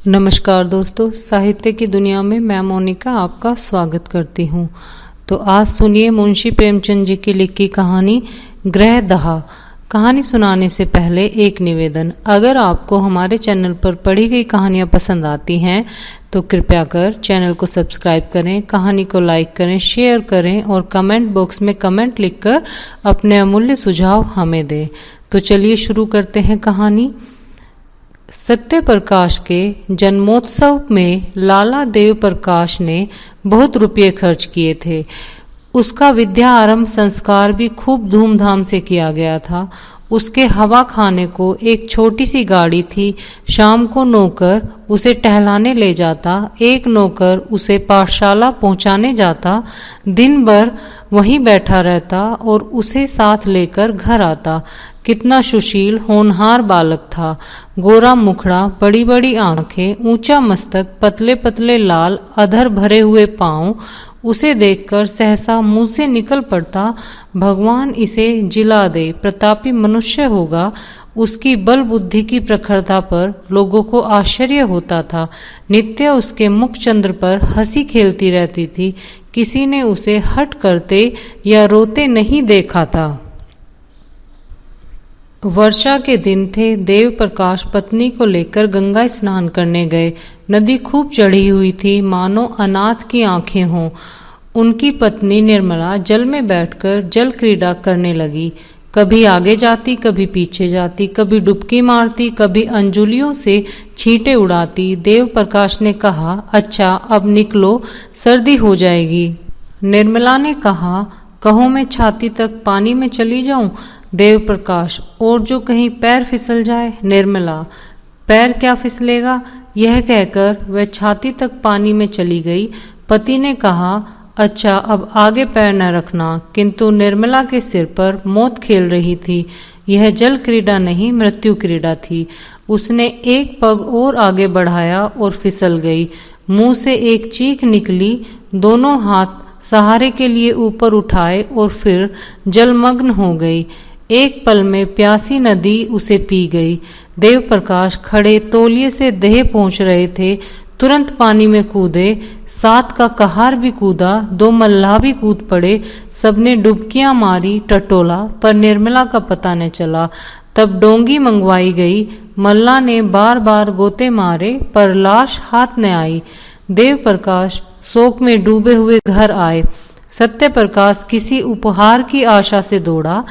नमस्कार दोस्तों, साहित्य की दुनिया में मैं मोनिका आपका स्वागत करती हूँ। तो आज सुनिए मुंशी प्रेमचंद जी की लिखी कहानी गृहदाह। कहानी सुनाने से पहले एक निवेदन, अगर आपको हमारे चैनल पर पढ़ी गई कहानियाँ पसंद आती हैं तो कृपया कर चैनल को सब्सक्राइब करें, कहानी को लाइक करें, शेयर करें और कमेंट बॉक्स में कमेंट लिखकर अपने अमूल्य सुझाव हमें दें। तो चलिए शुरू करते हैं कहानी। सत्य प्रकाश के जन्मोत्सव में लाला देव प्रकाश ने बहुत रुपये खर्च किए थे। उसका विद्या आरंभ संस्कार भी खूब धूमधाम से किया गया था। उसके हवा खाने को एक छोटी सी गाड़ी थी। शाम को नौकर उसे टहलाने ले जाता, एक नौकर उसे पाठशाला पहुंचाने जाता, दिन भर वहीं बैठा रहता और उसे साथ लेकर घर आता। कितना सुशील होनहार बालक था। गोरा मुखड़ा, बड़ी बड़ी आंखें, ऊंचा मस्तक, पतले पतले लाल अधर भरे हुए पांव। उसे देखकर सहसा मुंह से निकल पड़ता, भगवान इसे जिला दे, प्रतापी मनुष्य होगा। उसकी बल बुद्धि की प्रखरता पर लोगों को आश्चर्य होता था। नित्य उसके मुख चंद्र पर हंसी खेलती रहती थी। किसी ने उसे हठ करते या रोते नहीं देखा था। वर्षा के दिन थे। देव प्रकाश पत्नी को लेकर गंगा स्नान करने गए। नदी खूब चढ़ी हुई थी, मानो अनाथ की आंखें हों। उनकी पत्नी निर्मला जल में बैठकर जल क्रीड़ा करने लगी। कभी आगे जाती, कभी पीछे जाती, कभी डुबकी मारती, कभी अंजुलियों से छींटे उड़ाती। देव प्रकाश ने कहा, अच्छा अब निकलो, सर्दी हो जाएगी। निर्मला ने कहा, कहो मैं छाती तक पानी में चली जाऊं। देव प्रकाश, और जो कहीं पैर फिसल जाए। निर्मला, पैर क्या फिसलेगा। यह कहकर वह छाती तक पानी में चली गई। पति ने कहा, अच्छा अब आगे पैर न रखना। किंतु निर्मला के सिर पर मौत खेल रही थी। यह जल क्रीड़ा नहीं, मृत्यु क्रीड़ा थी। उसने एक पग और आगे बढ़ाया और फिसल गई। मुंह से एक चीख निकली। दोनों हाथ सहारे के लिए ऊपर उठाए और फिर जलमग्न हो गई। एक पल में प्यासी नदी उसे पी गई। देव प्रकाश खड़े तौलिए से देह पहुंच रहे थे, तुरंत पानी में कूदे। सात का कहार भी कूदा, दो मल्लाह भी कूद पड़े। सबने डुबकियां मारी, टटोला, पर निर्मला का पता न चला। तब डोंगी मंगवाई गई। मल्लाह ने बार बार गोते मारे, पर लाश हाथ न आई। देव प्रकाश शोक में डूबे हुए घर आए। सत्य प्रकाश किसी उपहार की आशा से दौड़ा।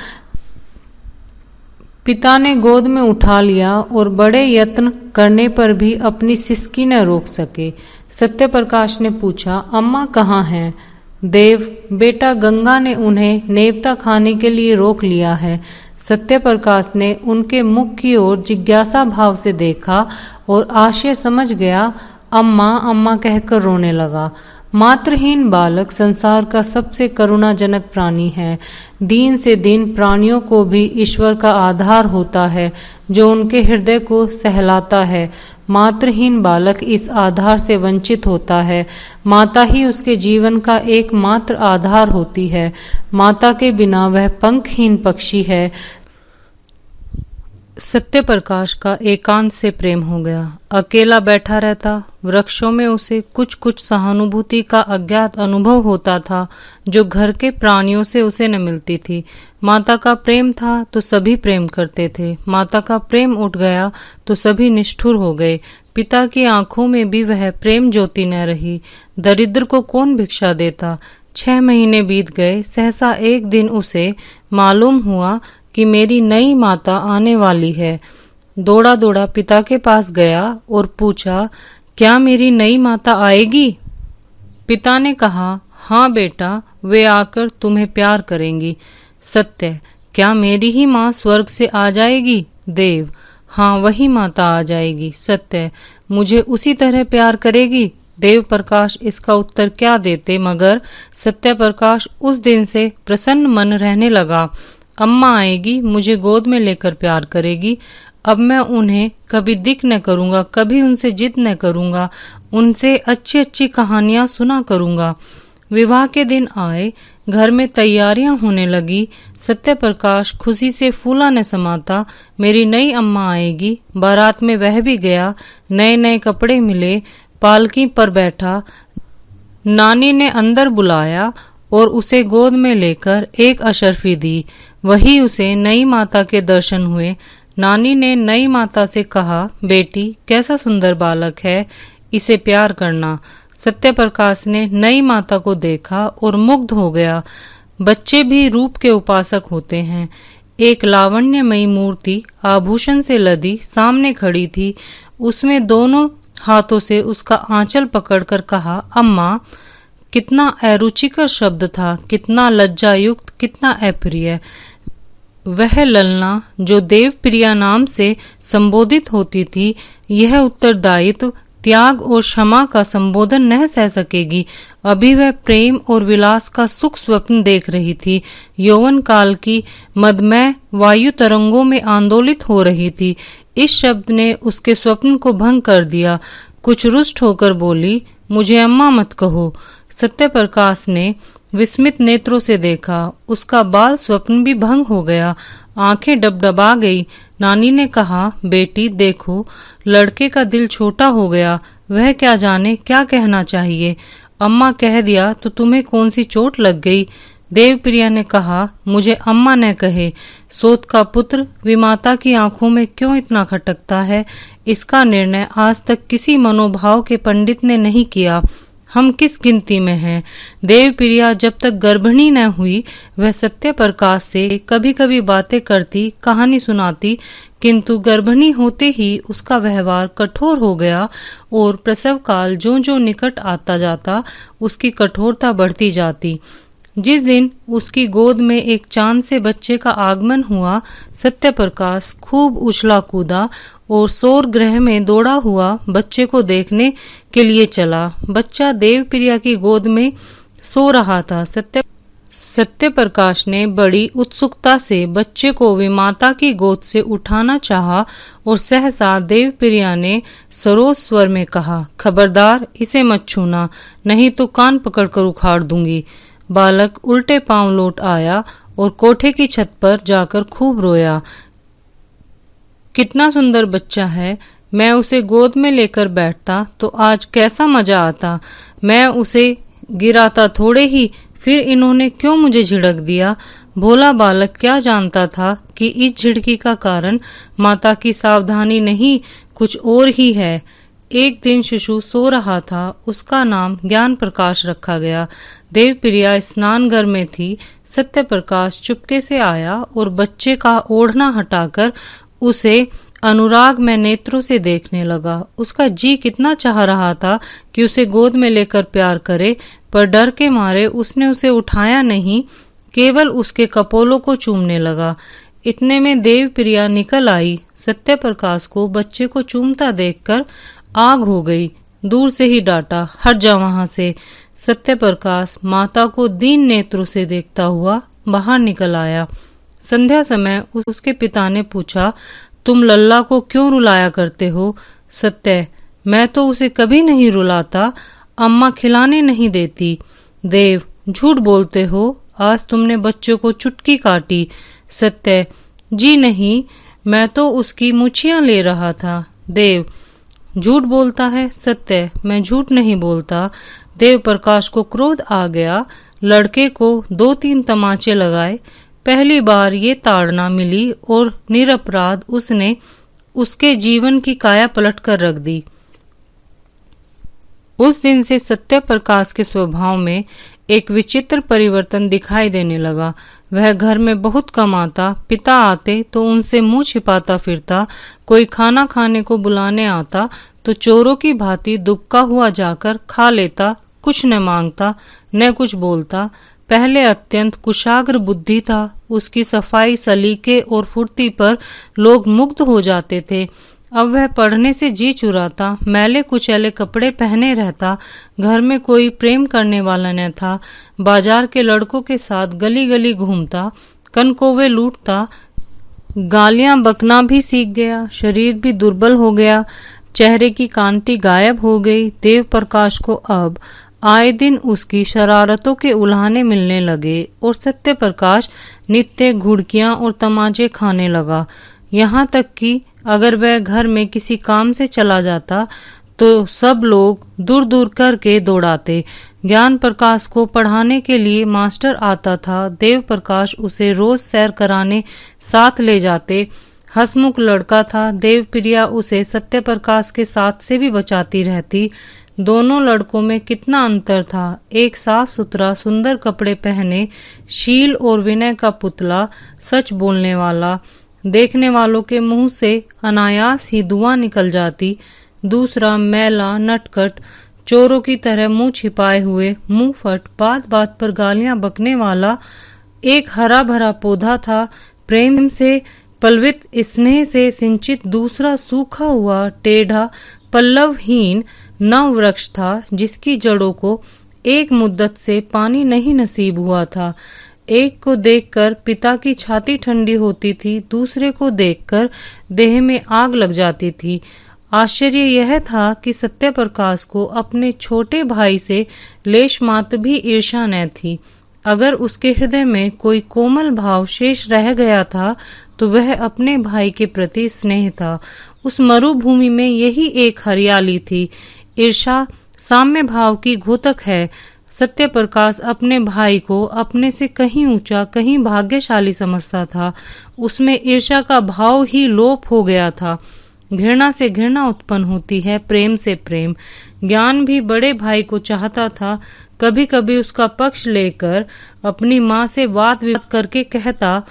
पिता ने गोद में उठा लिया और बड़े यत्न करने पर भी अपनी सिसकी न रोक सके। सत्य प्रकाश ने पूछा, अम्मा कहाँ हैं। देव, बेटा गंगा ने उन्हें नेवता खाने के लिए रोक लिया है। सत्य प्रकाश ने उनके मुख की ओर जिज्ञासा भाव से देखा और आशय समझ गया। अम्मा अम्मा कहकर रोने लगा। मातृहीन बालक संसार का सबसे करुणाजनक प्राणी है। दीन से दीन प्राणियों को भी ईश्वर का आधार होता है, जो उनके हृदय को सहलाता है। मातृहीन बालक इस आधार से वंचित होता है। माता ही उसके जीवन का एकमात्र आधार होती है। माता के बिना वह पंखहीन पक्षी है। सत्य प्रकाश का एकांत से प्रेम हो गया। अकेला बैठा रहता। वृक्षों में उसे कुछ कुछ सहानुभूति का अज्ञात अनुभव होता था, जो घर के प्राणियों से उसे न मिलती थी। माता का प्रेम था तो सभी प्रेम करते थे। माता का प्रेम उठ गया तो सभी निष्ठुर हो गए। पिता की आंखों में भी वह प्रेम ज्योति न रही। दरिद्र को कौन भिक्षा देता। 6 महीने बीत गए। सहसा एक दिन उसे मालूम हुआ कि मेरी नई माता आने वाली है। दौड़ा दौड़ा पिता के पास गया और पूछा, क्या मेरी नई माता आएगी। पिता ने कहा, हाँ बेटा, वे आकर तुम्हें प्यार करेंगी। सत्य, क्या मेरी ही माँ स्वर्ग से आ जाएगी। देव, हाँ वही माता आ जाएगी। सत्य, मुझे उसी तरह प्यार करेगी। देव प्रकाश इसका उत्तर क्या देते, मगर सत्य प्रकाश उस दिन से प्रसन्न मन रहने लगा। अम्मा आएगी, मुझे गोद में लेकर प्यार करेगी। अब मैं उन्हें कभी दिक न करूंगा, कभी उनसे जिद न करूंगा, उनसे अच्छी अच्छी कहानियां सुना करूंगा। विवाह के दिन आए। घर में तैयारियां होने लगी। सत्य प्रकाश खुशी से फूला न समाता। मेरी नई अम्मा आएगी। बारात में वह भी गया। नए नए कपड़े मिले। पालकी पर बैठा। नानी ने अंदर बुलाया और उसे गोद में लेकर एक अशर्फी दी। वही उसे नई माता के दर्शन हुए। नानी ने नई माता से कहा, बेटी कैसा सुंदर बालक है, इसे प्यार करना। सत्य प्रकाश ने नई माता को देखा और मुग्ध हो गया। बच्चे भी रूप के उपासक होते हैं। एक लावण्यमयी मूर्ति आभूषण से लदी सामने खड़ी थी। उसमें दोनों हाथों से उसका आंचल पकड़कर कहा, अम्मा। कितना अरुचिकर शब्द था, कितना लज्जायुक्त, कितना अप्रिय। वह ललना जो देवप्रिया नाम से संबोधित होती थी, यह उत्तरदायित्व, त्याग और क्षमा का संबोधन न सह सकेगी। अभी वह प्रेम और विलास का सुख स्वप्न देख रही थी। यौवन काल की मदमय वायु तरंगों में आंदोलित हो रही थी। इस शब्द ने उसके स्वप्न को भंग कर दिया। कुछ रुष्ट होकर बोली, मुझे अम्मा मत कहो। सत्य प्रकाश ने विस्मित नेत्रों से देखा। उसका बाल स्वप्न भी भंग हो गया। आंखें डबडबा गई। नानी ने कहा, बेटी देखो, लड़के का दिल छोटा हो गया। वह क्या जाने क्या कहना चाहिए। अम्मा कह दिया तो तुम्हें कौन सी चोट लग गई। देवप्रिया ने कहा, मुझे अम्मा न कहे। सोत का पुत्र विमाता की आंखों में क्यों इतना खटकता है। इसका निर्णय आज तक किसी मनोभाव के पंडित ने नहीं किया। हम किस गिनती में हैं। देवप्रिया जब तक गर्भिणी न हुई, वह सत्य प्रकाश से कभी कभी बातें करती, कहानी सुनाती, किंतु गर्भिणी होते ही उसका व्यवहार कठोर हो गया और प्रसव काल जो जो निकट आता जाता, उसकी कठोरता बढ़ती जाती। जिस दिन उसकी गोद में एक चांद से बच्चे का आगमन हुआ, सत्य प्रकाश खूब उछला कूदा और सौर ग्रह में दौड़ा हुआ बच्चे को देखने के लिए चला। बच्चा देवप्रिया की गोद में सो रहा था। सत्य प्रकाश ने बड़ी उत्सुकता से बच्चे को विमाता की गोद से उठाना चाहा और सहसा देवप्रिया ने सरोज स्वर में कहा, खबरदार इसे मत छूना, नहीं तो कान पकड़कर उखाड़ दूंगी। बालक उल्टे पांव लौट आया और कोठे की छत पर जाकर खूब रोया। कितना सुंदर बच्चा है, मैं उसे गोद में लेकर बैठता तो आज कैसा मजा आता। मैं उसे गिराता थोड़े ही, फिर इन्होंने क्यों मुझे झिड़क दिया। भोला बालक क्या जानता था कि इस झिड़की का कारण माता की सावधानी नहीं, कुछ और ही है। एक दिन शिशु सो रहा था। उसका नाम ज्ञान प्रकाश रखा गया। देवप्रिया स्नान घर में थी। सत्य प्रकाश चुपके से आया और बच्चे का ओढ़ना हटाकर उसे अनुराग में नेत्रों से देखने लगा। उसका जी कितना चाह रहा था कि उसे गोद में लेकर प्यार करे, पर डर के मारे उसने उसे उठाया नहीं, केवल उसके कपोलों को चूमने लगा। इतने में देवप्रिया निकल आई। सत्य प्रकाश को बच्चे को चूमता देखकर आग हो गई। दूर से ही डांटा, हट जा वहां से। सत्य प्रकाश माता को दीन नेत्रों से देखता हुआ बाहर निकल आया। संध्या समय उसके पिता ने पूछा, तुम लल्ला को क्यों रुलाया करते हो। सत्य, मैं तो उसे कभी नहीं रुलाता, अम्मा खिलाने नहीं देती। देव, झूठ बोलते हो, आज तुमने बच्चों को चुटकी काटी। सत्य, जी नहीं, मैं तो उसकी मुछियां ले रहा था। देव, झूठ बोलता है। सत्य, मैं झूठ नहीं बोलता। देव प्रकाश को क्रोध आ गया। लड़के को 2-3 तमाचे लगाए। पहली बार ये ताड़ना मिली और निरपराध उसने उसके जीवन की काया पलट कर रख दी। उस दिन से सत्य प्रकाश के स्वभाव में एक विचित्र परिवर्तन दिखाई देने लगा। वह घर में बहुत कम आता। पिता आते तो उनसे मुंह छिपाता फिरता। कोई खाना खाने को बुलाने आता तो चोरों की भांति दुबका हुआ जाकर खा लेता, कुछ न मांगता न कुछ बोलता। पहले अत्यंत कुशाग्र बुद्धि था। उसकी सफाई, सलीके और फुर्ती पर लोग मुग्ध हो जाते थे। अब वह पढ़ने से जी चुराता, मैले कुचैले कपड़े पहने रहता। घर में कोई प्रेम करने वाला न था। बाजार के लड़कों के साथ गली गली घूमता, कनकोवे लूटता, गालियां बकना भी सीख गया। शरीर भी दुर्बल हो गया, चेहरे की कांति गायब हो गई। देव प्रकाश को अब आए दिन उसकी शरारतों के उल्हाने मिलने लगे और सत्य प्रकाश नित्य घुड़कियां और तमाचे खाने लगा। यहाँ तक कि अगर वह घर में किसी काम से चला जाता तो सब लोग दूर दूर करके दौड़ाते। ज्ञान प्रकाश को पढ़ाने के लिए मास्टर आता था। देव प्रकाश उसे रोज सैर कराने साथ ले जाते। हंसमुख लड़का था। देव प्रिया उसे सत्य प्रकाश के साथ से भी बचाती रहती। दोनों लड़कों में कितना अंतर था। एक साफ सुथरा सुंदर कपड़े पहने, शील और विनय का पुतला, सच बोलने वाला, देखने वालों के मुंह से अनायास ही दुआ निकल जाती। दूसरा मैला, नटखट, चोरों की तरह मुंह छिपाए हुए, मुंह फट, बात बात पर गालियां बकने वाला एक हरा भरा पौधा था। प्रेम से पल्लवित, स्नेह से सिंचित दूसरा सूखा हुआ, टेढ़ा, पल्लवहीन नव वृक्ष था जिसकी जड़ों को एक मुद्दत से पानी नहीं नसीब हुआ था। एक को देखकर पिता की छाती ठंडी होती थी, दूसरे को देखकर देह में आग लग जाती थी। आश्चर्य यह था कि सत्य प्रकाश को अपने छोटे भाई से लेश मात्र भी ईर्ष्या न थी। अगर उसके हृदय में कोई कोमल भाव शेष रह गया था तो वह अपने भाई के प्रति स्नेह था। उस मरुभूमि में यही एक हरियाली थी। ईर्ष्या साम्य भाव की घोतक है। सत्य प्रकाश अपने भाई को अपने से कहीं ऊंचा, कहीं भाग्यशाली समझता था। उसमें ईर्ष्या का भाव ही लोप हो गया था। घृणा से घृणा उत्पन्न होती है, प्रेम से प्रेम। ज्ञान भी बड़े भाई को चाहता था। कभी कभी उसका पक्ष लेकर अपनी माँ से वाद विवाद करके कहता,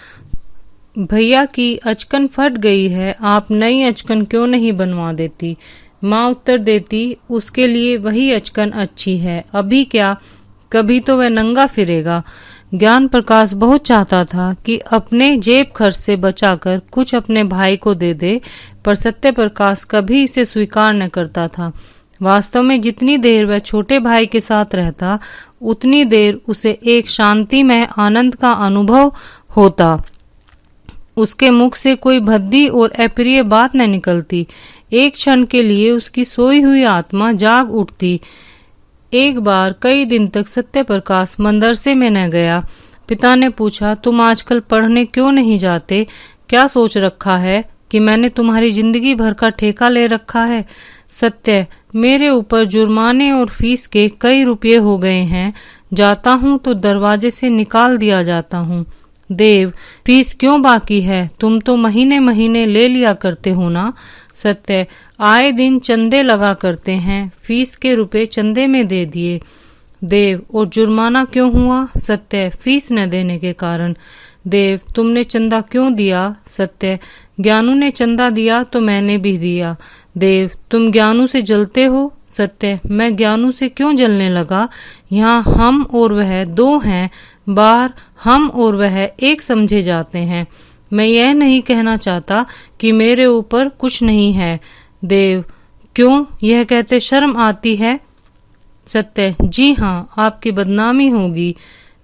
भैया की अचकन फट गई है, आप नई अचकन क्यों नहीं बनवा देती। माँ उत्तर देती, उसके लिए वही अचकन अच्छी है, अभी क्या, कभी तो वह नंगा फिरेगा। ज्ञान प्रकाश बहुत चाहता था कि अपने जेब खर्च से बचाकर कुछ अपने भाई को दे दे, पर सत्य प्रकाश कभी इसे स्वीकार न करता था। वास्तव में जितनी देर वह छोटे भाई के साथ रहता उतनी देर उसे एक शांतिमय आनंद का अनुभव होता। उसके मुख से कोई भद्दी और अप्रिय बात न निकलती। एक क्षण के लिए उसकी सोई हुई आत्मा जाग उठती। एक बार कई दिन तक सत्य प्रकाश मदरसे में न गया। पिता ने पूछा, तुम आजकल पढ़ने क्यों नहीं जाते? क्या सोच रखा है कि मैंने तुम्हारी जिंदगी भर का ठेका ले रखा है? सत्य, मेरे ऊपर जुर्माने और फीस के कई रुपये हो गए हैं। जाता हूँ तो दरवाजे से निकाल दिया जाता हूँ। देव, फीस क्यों बाकी है? तुम तो महीने महीने ले लिया करते हो ना। सत्य, आए दिन चंदे लगा करते हैं, फीस के रुपए चंदे में दे दिए। देव, और जुर्माना क्यों हुआ? सत्य, फीस न देने के कारण। देव, तुमने चंदा क्यों दिया? सत्य, ज्ञानू ने चंदा दिया तो मैंने भी दिया। देव, तुम ज्ञानू से जलते हो? सत्य, मैं ज्ञानू से क्यों जलने लगा? यहाँ हम और वह दो हैं, बाहर हम और वह एक समझे जाते हैं। मैं यह नहीं कहना चाहता कि मेरे ऊपर कुछ नहीं है। देव, क्यों, यह कहते शर्म आती है? सत्य, जी हाँ, आपकी बदनामी होगी।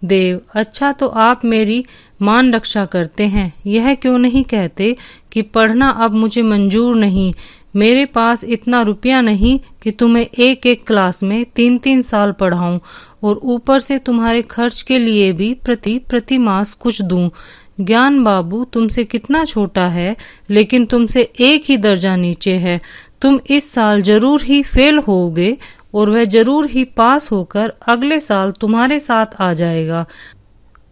देव, अच्छा तो आप मेरी मान रक्षा करते हैं, यह क्यों नहीं कहते कि पढ़ना अब मुझे मंजूर नहीं। मेरे पास इतना रुपया नहीं कि तुम्हें एक एक क्लास में 3-3 साल पढ़ाऊं और ऊपर से तुम्हारे खर्च के लिए भी प्रति मास कुछ दूं। ज्ञान बाबू तुमसे कितना छोटा है, लेकिन तुमसे एक ही दर्जा नीचे है। तुम इस साल जरूर ही फेल होगे और वह जरूर ही पास होकर अगले साल तुम्हारे साथ आ जाएगा।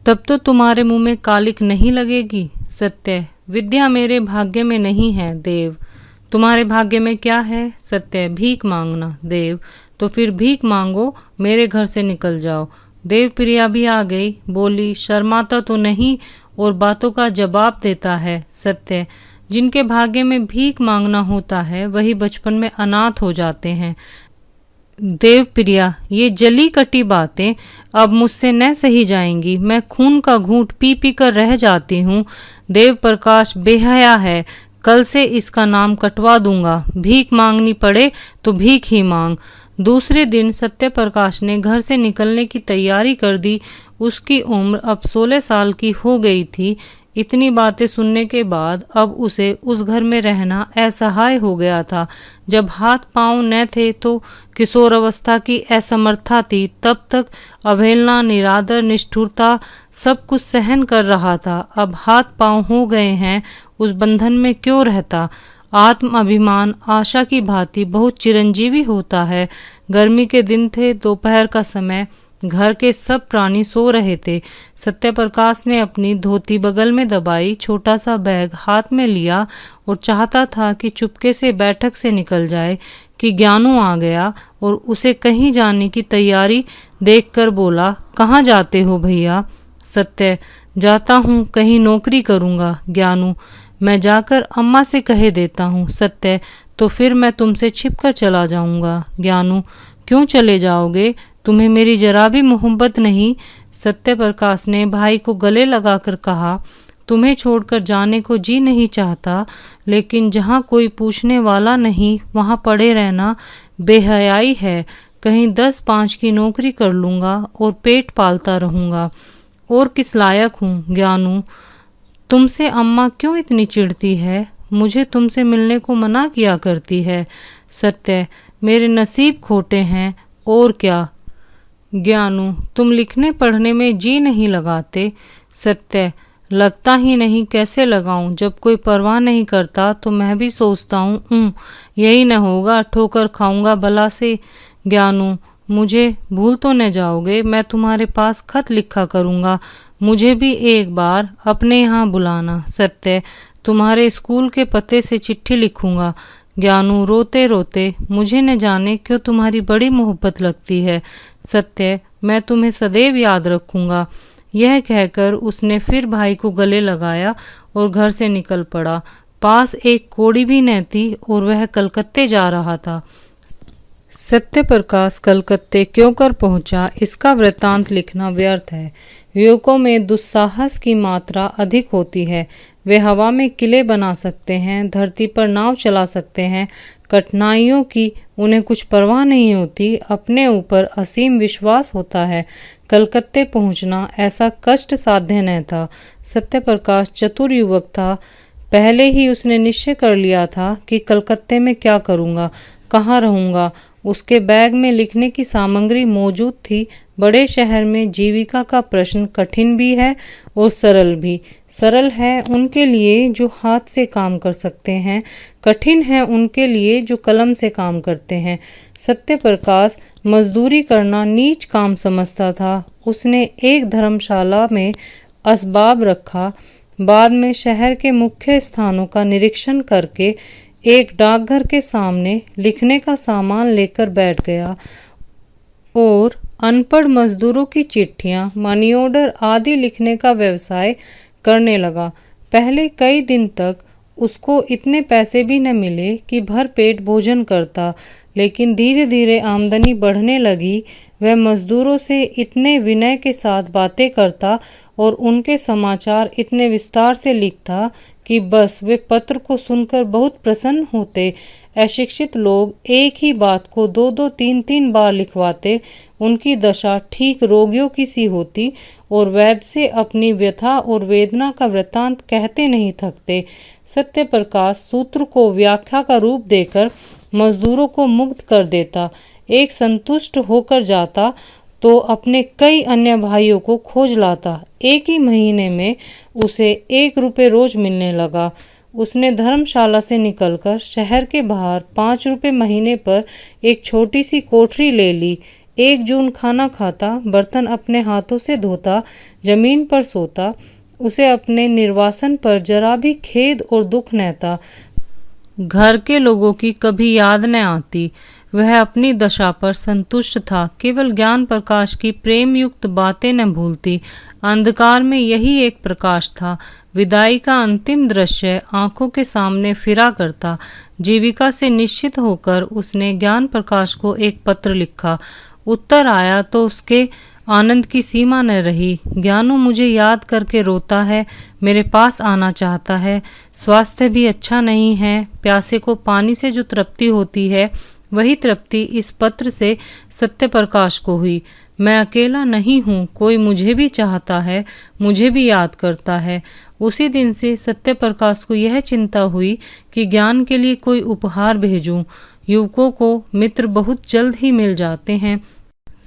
तब तो तुम्हारे मुंह में कालिक नहीं लगेगी। सत्य, विद्या मेरे भाग्य में नहीं है। देव, तुम्हारे भाग्य में क्या है? सत्य, भीख मांगना। देव, तो फिर भीख मांगो, मेरे घर से निकल जाओ। देव प्रिया भी आ गई, बोली, शर्माता तो नहीं और बातों का जवाब देता है। सत्य, जिनके भाग्य में भीख मांगना होता है वही बचपन में अनाथ हो जाते हैं। देव प्रिया, ये जली कटी बातें अब मुझसे न सही जाएंगी। मैं खून का घूंट पी पी कर रह जाती हूँ। देव प्रकाश बेहया है, कल से इसका नाम कटवा दूंगा। भीख मांगनी पड़े तो भीख ही मांग। दूसरे दिन सत्य प्रकाश ने घर से निकलने की तैयारी कर दी। उसकी उम्र अब 16 साल की हो गई थी। इतनी बातें सुनने के बाद अब उसे उस घर में रहना असहाय हो गया था। जब हाथ पांव न थे तो किशोर अवस्था की असमर्थता थी, तब तक अवहेलना, निरादर, निष्ठुरता सब कुछ सहन कर रहा था। अब हाथ पांव हो गए हैं, उस बंधन में क्यों रहता। आत्म अभिमान आशा की भांति बहुत चिरंजीवी होता है। गर्मी के दिन थे, दोपहर का समय, घर के सब प्राणी सो रहे थे। सत्यप्रकाश ने अपनी धोती बगल में दबाई, छोटा सा बैग हाथ में लिया और चाहता था कि चुपके से बैठक से निकल जाए कि ज्ञानू आ गया और उसे कहीं जाने की तैयारी देखकर बोला, कहाँ जाते हो भैया? सत्य, जाता हूँ, कहीं नौकरी करूँगा। ज्ञानू, मैं जाकर अम्मा से कह देता हूँ। सत्य, तो फिर मैं तुमसे छिपकर चला जाऊँगा। ज्ञानू, क्यों चले जाओगे? तुम्हें मेरी जरा भी मोहब्बत नहीं? सत्यप्रकाश ने भाई को गले लगाकर कहा, तुम्हें छोड़कर जाने को जी नहीं चाहता, लेकिन जहाँ कोई पूछने वाला नहीं वहाँ पड़े रहना बेहयाई है। कहीं 10-5 की नौकरी कर लूँगा और पेट पालता रहूँगा। और किस लायक हूँ? ज्ञानू, तुमसे अम्मा क्यों इतनी चिढ़ती है? मुझे तुमसे मिलने को मना किया करती है। सत्य, मेरे नसीब खोटे हैं और क्या। ज्ञानू, तुम लिखने पढ़ने में जी नहीं लगाते? सत्य, लगता ही नहीं, कैसे लगाऊं? जब कोई परवाह नहीं करता तो मैं भी सोचता हूँ यही न होगा, ठोकर खाऊंगा भला से। ज्ञानू, मुझे भूल तो न जाओगे? मैं तुम्हारे पास खत लिखा करूँगा, मुझे भी एक बार अपने यहाँ बुलाना। सत्य, तुम्हारे स्कूल के पते से चिट्ठी लिखूंगा। ज्ञानू रोते रोते, मुझे न जाने क्यों तुम्हारी बड़ी मोहब्बत लगती है। सत्य, मैं तुम्हें सदैव याद रखूंगा। यह कहकर उसने फिर भाई को गले लगाया और घर से निकल पड़ा। पास एक कोड़ी भी न थी और वह कलकत्ते जा रहा था। सत्यप्रकाश कलकत्ते क्यों कर पहुंचा, इसका वृत्तांत लिखना व्यर्थ है। युवकों में दुस्साहस की मात्रा अधिक होती है। वे हवा में किले बना सकते हैं, धरती पर नाव चला सकते हैं। कठिनाइयों की उन्हें कुछ परवाह नहीं होती, अपने ऊपर असीम विश्वास होता है। कलकत्ते पहुंचना ऐसा कष्ट साध्य न था। सत्यप्रकाश चतुर युवक था। पहले ही उसने निश्चय कर लिया था कि कलकत्ते में क्या करूँगा, कहाँ रहूँगा। उसके बैग में लिखने की सामग्री मौजूद थी। बड़े शहर में जीविका का प्रश्न कठिन भी है और सरल भी। सरल है उनके लिए जो हाथ से काम कर सकते हैं, कठिन है उनके लिए जो कलम से काम करते हैं। सत्यप्रकाश मजदूरी करना नीच काम समझता था। उसने एक धर्मशाला में असबाब रखा। बाद में शहर के मुख्य स्थानों का निरीक्षण करके एक डाकघर के सामने लिखने का सामान लेकर बैठ गया और अनपढ़ मजदूरों की चिट्ठियां, मनी ऑर्डर आदि लिखने का व्यवसाय करने लगा। पहले कई दिन तक उसको इतने पैसे भी न मिले कि भर पेट भोजन करता, लेकिन धीरे धीरे आमदनी बढ़ने लगी। वह मजदूरों से इतने विनय के साथ बातें करता और उनके समाचार इतने विस्तार से लिखता कि बस वे पत्र को सुनकर बहुत प्रसन्न होते। अशिक्षित लोग एक ही बात को 2-2, 3-3 बार लिखवाते। उनकी दशा ठीक रोगियों की सी होती और वैद्य से अपनी व्यथा और वेदना का वृत्तांत कहते नहीं थकते। सत्यप्रकाश सूत्र को व्याख्या का रूप देकर मजदूरों को मुक्त कर देता। एक संतुष्ट होकर जाता तो अपने कई अन्य भाइयों को खोज लाता। एक ही महीने में उसे 1 रुपये रोज मिलने लगा। उसने धर्मशाला से निकलकर शहर के बाहर 5 रुपये महीने पर एक छोटी सी कोठरी ले ली। 1 जून खाना खाता, बर्तन अपने हाथों से धोता, जमीन पर सोता। उसे अपने निर्वासन पर जरा भी खेद और दुख न था। घर के लोगों की कभी याद न आती। वह अपनी दशा पर संतुष्ट था। केवल ज्ञान प्रकाश की प्रेम युक्त बातें न भूलती। अंधकार में यही एक प्रकाश था। विदाई का अंतिम दृश्य आंखों के सामने फिरा करता। जीविका से निश्चित होकर उसने ज्ञान प्रकाश को एक पत्र लिखा। उत्तर आया तो उसके आनंद की सीमा न रही। ज्ञानू मुझे याद करके रोता है, मेरे पास आना चाहता है। स्वास्थ्य भी अच्छा नहीं है। प्यासे को पानी से जो तृप्ति होती है वही तृप्ति इस पत्र से सत्यप्रकाश को हुई। मैं अकेला नहीं हूँ, कोई मुझे भी चाहता है, मुझे भी याद करता है। उसी दिन से सत्यप्रकाश को यह चिंता हुई कि ज्ञान के लिए कोई उपहार भेजूं। युवकों को मित्र बहुत जल्द ही मिल जाते हैं।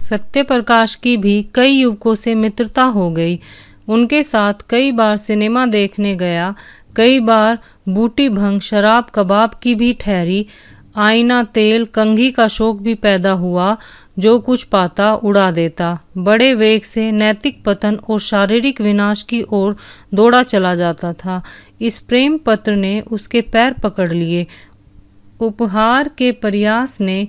सत्यप्रकाश की भी कई युवकों से मित्रता हो गई। उनके साथ कई बार सिनेमा देखने गया, कई बार बूटी भंग शराब कबाब की भी ठहरी। आईना तेल कंघी का शौक भी पैदा हुआ, जो कुछ पाता उड़ा देता। बड़े वेग से नैतिक पतन और शारीरिक विनाश की ओर दौड़ा चला जाता था। इस प्रेम पत्र ने उसके पैर पकड़ लिए। उपहार के प्रयास ने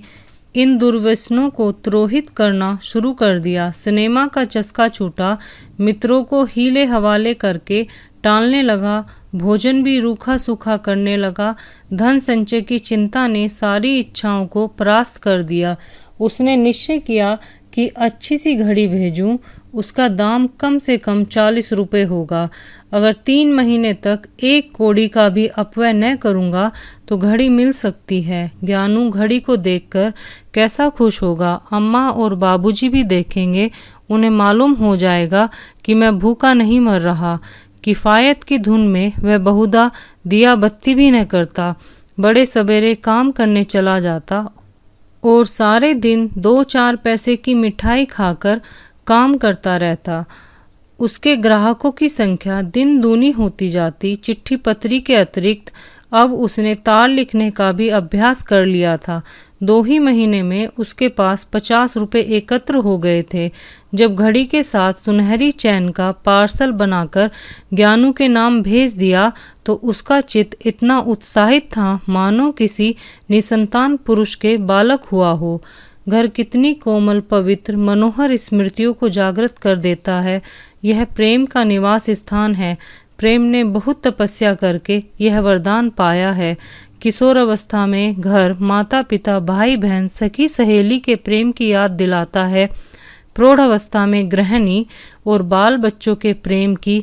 इन दुर्व्यसनों को त्रोहित करना शुरू कर दिया। सिनेमा का चस्का छूटा, मित्रों को हीले हवाले करके टालने लगा, भोजन भी रूखा सूखा करने लगा। धन संचय की चिंता ने सारी इच्छाओं को परास्त कर दिया। उसने निश्चय किया कि अच्छी सी घड़ी भेजूं, उसका दाम कम से कम 40 रुपये होगा। अगर 3 महीने तक 1 कौड़ी का भी अपव्यय न करूंगा तो घड़ी मिल सकती है। ज्ञानू घड़ी को देखकर कैसा खुश होगा। अम्मा और बाबूजी भी देखेंगे, उन्हें मालूम हो जाएगा कि मैं भूखा नहीं मर रहा। किफायत की धुन में वह बहुधा दिया बत्ती भी न करता, बड़े सवेरे काम करने चला जाता और सारे दिन 2-4 पैसे की मिठाई खाकर काम करता रहता। उसके ग्राहकों की संख्या दिन दूनी होती जाती। चिट्ठी पत्री के अतिरिक्त अब उसने तार लिखने का भी अभ्यास कर लिया था। 2 ही महीने में उसके पास 50 रुपये एकत्र हो गए थे। जब घड़ी के साथ सुनहरी चैन का पार्सल बनाकर ज्ञानू के नाम भेज दिया तो उसका चित्त इतना उत्साहित था मानो किसी निसंतान पुरुष के बालक हुआ हो। घर कितनी कोमल पवित्र मनोहर स्मृतियों को जागृत कर देता है। यह प्रेम का निवास स्थान है। प्रेम ने बहुत तपस्या करके यह वरदान पाया है। किशोर अवस्था में घर माता पिता भाई बहन सखी सहेली के प्रेम की याद दिलाता है। प्रौढ़ अवस्था में गृहिणी और बाल बच्चों के प्रेम की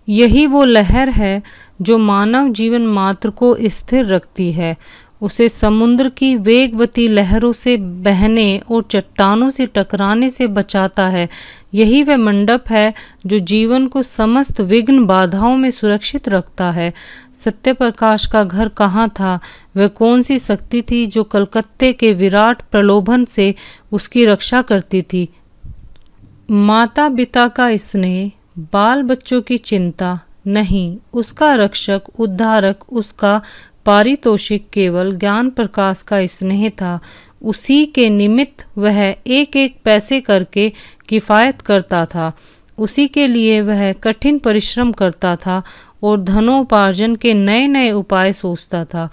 यही वो लहर है जो मानव जीवन मात्र को स्थिर रखती है, उसे समुद्र की वेगवती लहरों से बहने और चट्टानों से टकराने से बचाता है। यही वह मंडप है जो जीवन को समस्त विघ्न बाधाओं में सुरक्षित रखता है। सत्यप्रकाश का घर कहाँ था? वह कौन सी शक्ति थी जो कलकत्ते के विराट प्रलोभन से उसकी रक्षा करती थी? माता पिता का स्नेह, बाल बच्चों की चिंता नहीं, उसका रक्षक उद्धारक, उसका पारितोषिक केवल ज्ञान प्रकाश का स्नेह था। उसी के निमित्त वह एक एक पैसे करके किफायत करता था। उसी के लिए वह कठिन परिश्रम करता था और धनोपार्जन के नए नए उपाय सोचता था।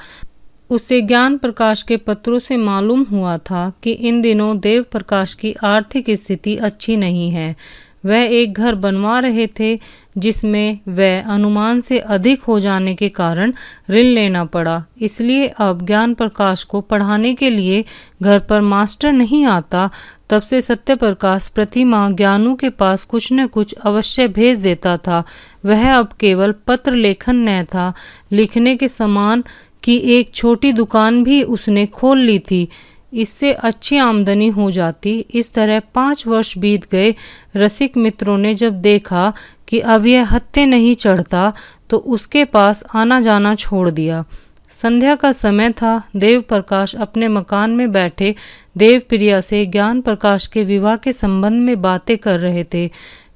उसे ज्ञान प्रकाश के पत्रों से मालूम हुआ था कि इन दिनों देव प्रकाश की आर्थिक स्थिति अच्छी नहीं है। वह एक घर बनवा रहे थे जिसमें वह अनुमान से अधिक हो जाने के कारण ऋण लेना पड़ा। इसलिए अब ज्ञान प्रकाश को पढ़ाने के लिए घर पर मास्टर नहीं आता। तब से सत्यप्रकाश प्रतिमाह ज्ञानू के पास कुछ न कुछ अवश्य भेज देता था। वह अब केवल पत्र लेखन न था, लिखने के सामान की एक छोटी दुकान भी उसने खोल ली थी। इससे अच्छी आमदनी हो जाती। इस तरह 5 वर्ष बीत गए। रसिक मित्रों ने जब देखा कि अब यह हत्थे नहीं चढ़ता तो उसके पास आना जाना छोड़ दिया। संध्या का समय था। देव प्रकाश अपने मकान में बैठे देव प्रिया से ज्ञान प्रकाश के विवाह के संबंध में बातें कर रहे थे।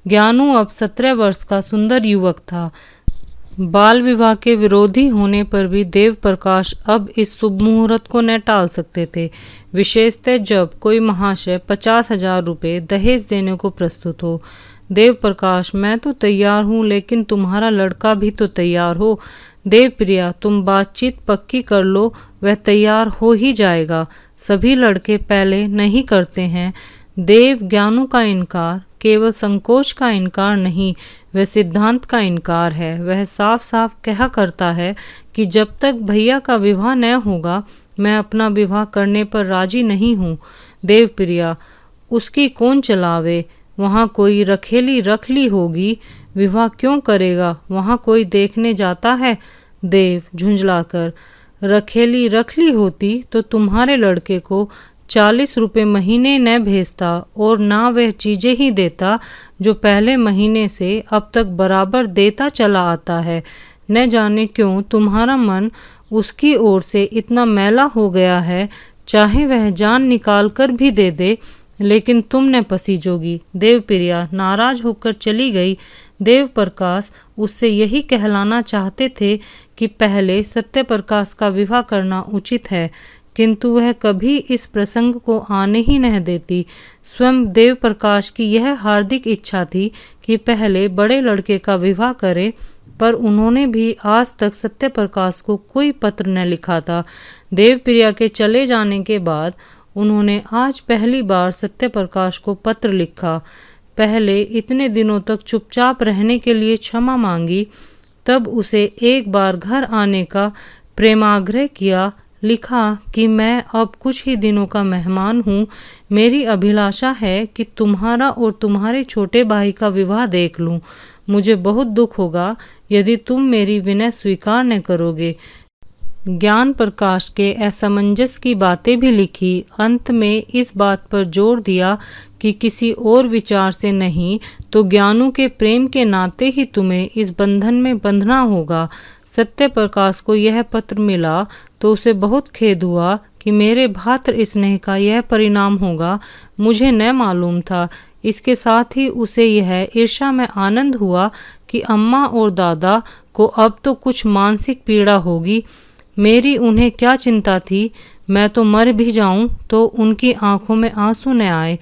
ज्ञानू अब 17 वर्ष का सुंदर युवक था। बाल विवाह के विरोधी होने पर भी देव प्रकाश अब इस शुभ मुहूर्त को न टाल सकते थे, विशेषतः जब कोई महाशय 50,000 रुपये दहेज देने को प्रस्तुत हो। देव प्रकाश, मैं तो तैयार हूँ, लेकिन तुम्हारा लड़का भी तो तैयार हो। देव प्रिया, तुम बातचीत पक्की कर लो, वह तैयार हो ही जाएगा। सभी लड़के पहले नहीं करते हैं। देव ज्ञानू का इनकार केवल संकोच का इनकार नहीं, वह सिद्धांत का इनकार है। वह साफ साफ कहा करता है कि जब तक भैया का विवाह न होगा मैं अपना विवाह करने पर राजी नहीं हूँ। देव प्रिया, उसकी कौन चलावे? वहाँ कोई रखेली रख ली होगी, विवाह क्यों करेगा? वहाँ कोई देखने जाता है? देव झुंझलाकर, रखेली रख ली होती तो तुम्हारे लड़के को 40 रुपये महीने न भेजता और ना वह चीज़ें ही देता जो पहले महीने से अब तक बराबर देता चला आता है। न जाने क्यों तुम्हारा मन उसकी ओर से इतना मैला हो गया है, चाहे वह जान निकाल कर भी दे दे लेकिन तुम न पसीजोगी। देवप्रिया नाराज होकर चली गई। देव प्रकाश उससे यही कहलाना चाहते थे कि पहले सत्य प्रकाश का विवाह करना उचित है, किंतु वह कभी इस प्रसंग को आने ही नहीं देती। स्वयं देव प्रकाश की यह हार्दिक इच्छा थी कि पहले बड़े लड़के का विवाह करे, पर उन्होंने भी आज तक सत्य प्रकाश को कोई पत्र न लिखा था। देवप्रिया के चले जाने के बाद उन्होंने आज पहली बार सत्य प्रकाश को पत्र लिखा। पहले इतने दिनों तक चुपचाप रहने के लिए क्षमा मांगी, तब उसे एक बार घर आने का प्रेमाग्रह किया। लिखा कि मैं अब कुछ ही दिनों का मेहमान हूँ, मेरी अभिलाषा है कि तुम्हारा और तुम्हारे छोटे भाई का विवाह देख लूँ। मुझे बहुत दुख होगा यदि तुम मेरी विनय स्वीकार न करोगे। ज्ञान प्रकाश के असमंजस की बातें भी लिखी। अंत में इस बात पर जोर दिया कि किसी और विचार से नहीं तो ज्ञानू के प्रेम के नाते ही तुम्हें इस बंधन में बंधना होगा। सत्य प्रकाश को यह पत्र मिला तो उसे बहुत खेद हुआ कि मेरे भात्र स्नेह का यह परिणाम होगा, मुझे न मालूम था। इसके साथ ही उसे यह ईर्ष्या में आनंद हुआ कि अम्मा और दादा को अब तो कुछ मानसिक पीड़ा होगी। मेरी उन्हें क्या चिंता थी, मैं तो मर भी जाऊं तो उनकी आंखों में आंसू न आए।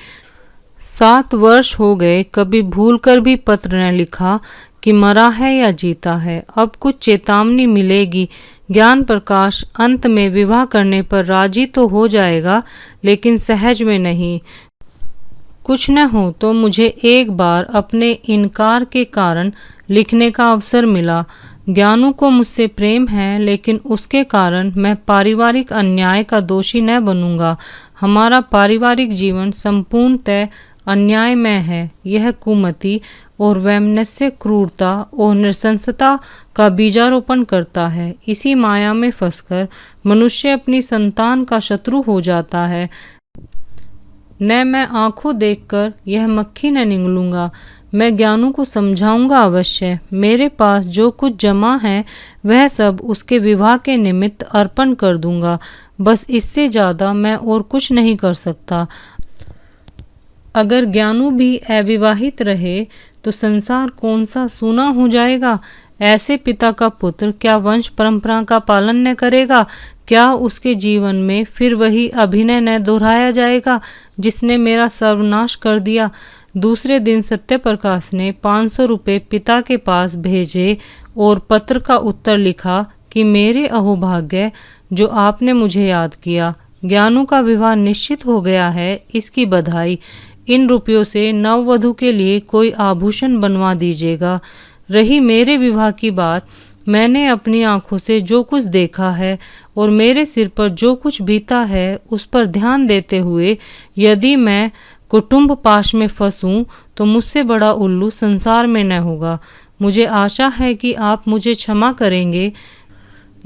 7 वर्ष हो गए, कभी भूलकर भी पत्र न लिखा कि मरा है या जीता है। अब कुछ चेतावनी मिलेगी। ज्ञान प्रकाश अंत में विवाह करने पर राजी तो हो जाएगा, लेकिन सहज में नहीं। कुछ न हो तो मुझे एक बार अपने इनकार के कारण लिखने का अवसर मिला। ज्ञानू को मुझसे प्रेम है, लेकिन उसके कारण मैं पारिवारिक अन्याय का दोषी न बनूंगा। हमारा पारिवारिक जीवन संपूर्णतः अन्यायमय है। यह कुमति और वैमनस्य, क्रूरता और नृशंसता का बीजारोपण करता है। इसी माया में फंसकर मनुष्य अपनी संतान का शत्रु हो जाता है। न मैं आंखों देखकर यह मक्खी न निगलूंगा। मैं ज्ञानू को समझाऊंगा अवश्य। मेरे पास जो कुछ जमा है वह सब उसके विवाह के निमित्त अर्पण कर दूंगा। बस इससे ज्यादा मैं और कुछ नहीं कर सकता। अगर ज्ञानू भी अविवाहित रहे तो संसार कौन सा सूना हो जाएगा। ऐसे पिता का पुत्र क्या वंश परंपरा का पालन न करेगा? क्या उसके जीवन में फिर वही अभिनय न दोहराया जाएगा जिसने मेरा सर्वनाश कर दिया? दूसरे दिन सत्य प्रकाश ने 500 रुपये पिता के पास भेजे और पत्र का उत्तर लिखा कि मेरे अहोभाग्य जो आपने मुझे याद किया। ज्ञानू का विवाह निश्चित हो गया है, इसकी बधाई। इन रुपयों से नववधू के लिए कोई आभूषण बनवा दीजिएगा। रही मेरे विवाह की बात, मैंने अपनी आंखों से जो कुछ देखा है और मेरे सिर पर जो कुछ बीता है उस पर ध्यान देते हुए यदि मैं कुटुंब पाश में फंसूं तो मुझसे बड़ा उल्लू संसार में न होगा। मुझे आशा है कि आप मुझे क्षमा करेंगे।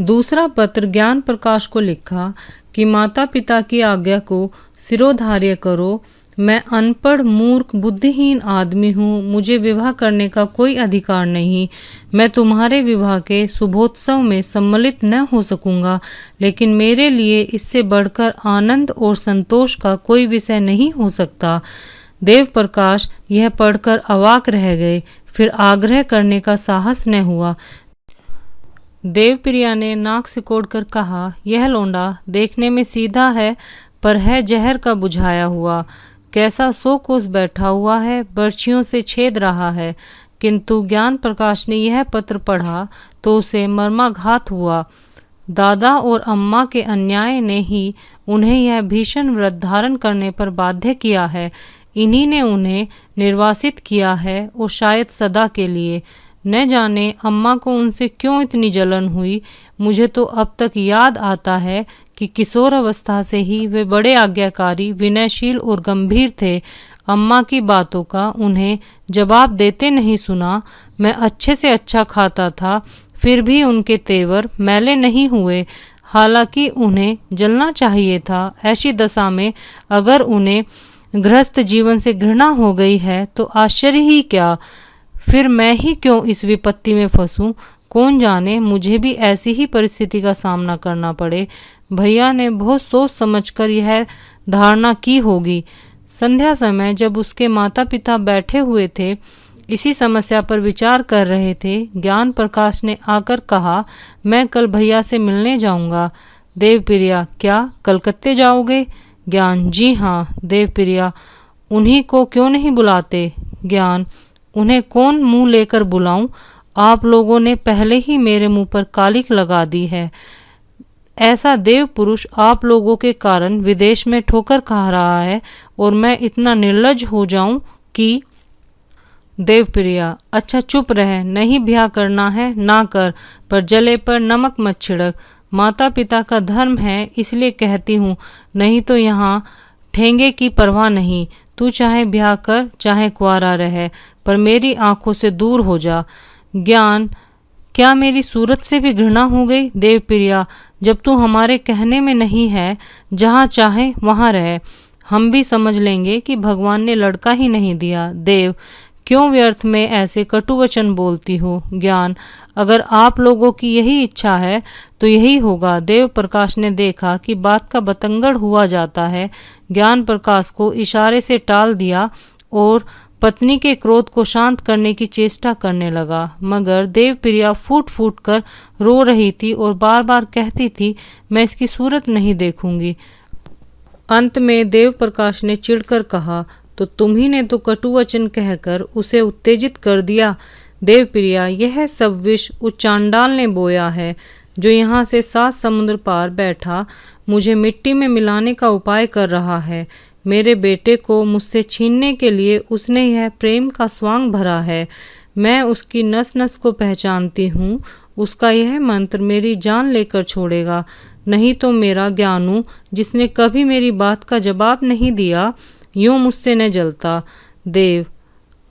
दूसरा पत्र ज्ञान प्रकाश को लिखा कि माता पिता की आज्ञा को सिरोधार्य करो। मैं अनपढ़, मूर्ख, बुद्धिहीन आदमी हूँ। मुझे विवाह करने का कोई अधिकार नहीं। मैं तुम्हारे विवाह के शुभोत्सव में सम्मिलित न हो सकूंगा, लेकिन मेरे लिए इससे बढ़कर आनंद और संतोष का कोई विषय नहीं हो सकता। देव प्रकाश यह पढ़कर अवाक रह गए, फिर आग्रह करने का साहस न हुआ। देवप्रिया ने नाक सिकोड़कर कहा, यह लौंडा देखने में सीधा है, पर है जहर का बुझाया हुआ। कैसा 100 कोस बैठा हुआ है, बर्छियों से छेद रहा है। किंतु ज्ञान प्रकाश ने यह पत्र पढ़ा तो उसे मर्माघात हुआ। दादा और अम्मा के अन्याय ने ही उन्हें यह भीषण व्रत धारण करने पर बाध्य किया है। इन्हीं ने उन्हें निर्वासित किया है और शायद सदा के लिए। न जाने अम्मा को उनसे क्यों इतनी जलन हुई। मुझे तो अब तक याद आता है कि किशोर अवस्था से ही वे बड़े आज्ञाकारी, विनयशील और गंभीर थे। अम्मा की बातों का उन्हें जवाब देते नहीं सुना। मैं अच्छे से अच्छा खाता था, फिर भी उनके तेवर मैले नहीं हुए। हालांकि उन्हें जलना चाहिए था। ऐसी दशा में अगर उन्हें गृहस्थ जीवन से घृणा हो गई है तो आश्चर्य ही क्या। फिर मैं ही क्यों इस विपत्ति में फंसूं। कौन जाने मुझे भी ऐसी ही परिस्थिति का सामना करना पड़े। भैया ने बहुत सोच समझकर यह धारणा की होगी। संध्या समय जब उसके माता पिता बैठे हुए थे, इसी समस्या पर विचार कर रहे थे, ज्ञान प्रकाश ने आकर कहा, मैं कल भैया से मिलने जाऊंगा। देवप्रिया, क्या कलकत्ते जाओगे? ज्ञान, जी हाँ। देवप्रिया, उन्हीं को क्यों नहीं बुलाते? ज्ञान, उन्हें कौन मुंह लेकर बुलाऊं? आप लोगों ने पहले ही मेरे मुंह पर कालिख लगा दी है। ऐसा देव पुरुष आप लोगों के कारण विदेश में ठोकर खा रहा है और मैं इतना निर्लज्ज हो जाऊं कि। देवप्रिया, अच्छा चुप रह, नहीं ब्याह करना है ना कर, पर जले पर नमक मत छिड़क। माता पिता का धर्म है इसलिए कहती हूँ, नहीं तो यहाँ ठेंगे की परवाह नहीं। तू चाहे ब्याह कर चाहे कुंवारा रहे, पर मेरी आंखों से दूर हो जा। ज्ञान, क्या मेरी सूरत से भी घृणा हो गई? देवप्रिया, जब तू हमारे कहने में नहीं है, जहाँ चाहे वहाँ रहे, हम भी समझ लेंगे कि भगवान ने लड़का ही नहीं दिया। देव, क्यों व्यर्थ में ऐसे कटु वचन बोलती हो? ज्ञान, अगर आप लोगों की यही इच्छा है तो यही होगा। देव प्रकाश ने देखा कि बात का बतंगड़ हुआ जाता है। ज्ञान प्रकाश को इशारे से टाल दिया और पत्नी के क्रोध को शांत करने की चेष्टा करने लगा, मगर देवप्रिया फूट फूट कर रो रही थी और बार बार कहती थी, मैं इसकी सूरत नहीं देखूंगी। अंत में देव प्रकाश ने चिढ़कर कहा, तो तुम्ही ने तो कटु वचन कहकर उसे उत्तेजित कर दिया। देवप्रिया, यह सब विष उस चांडाल ने बोया है जो यहाँ से 7 समुद्र पार बैठा मुझे मिट्टी में मिलाने का उपाय कर रहा है। मेरे बेटे को मुझसे छीनने के लिए उसने यह प्रेम का स्वांग भरा है। मैं उसकी नस नस को पहचानती हूँ। उसका यह मंत्र मेरी जान लेकर छोड़ेगा, नहीं तो मेरा ज्ञानू, जिसने कभी मेरी बात का जवाब नहीं दिया, यूं मुझसे न जलता। देव,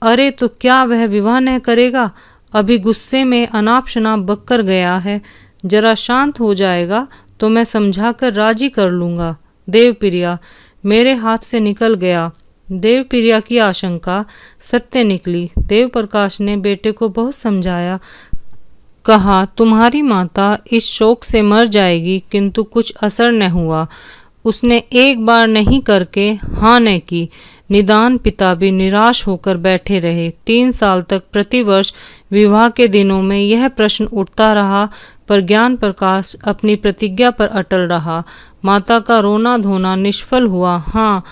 अरे तो क्या वह विवाह न करेगा? अभी गुस्से में अनाप शनाप बककर गया है, जरा शांत हो जाएगा तो मैं समझाकर राजी कर लूंगा। देवप्रिया, मेरे हाथ से निकल गया। देवप्रिया की आशंका सत्य निकली। देव प्रकाश ने बेटे को बहुत समझाया, कहा, तुम्हारी माता इस शोक से मर जाएगी, किंतु कुछ असर न हुआ। उसने एक बार नहीं करके हाँ न की। निदान पिता भी निराश होकर बैठे रहे। 3 साल तक प्रतिवर्ष विवाह के दिनों में यह प्रश्न उठता रहा, पर ज्ञान प्रकाश अपनी प्रतिज्ञा पर अटल रहा। माता का रोना धोना निष्फल हुआ। हाँ,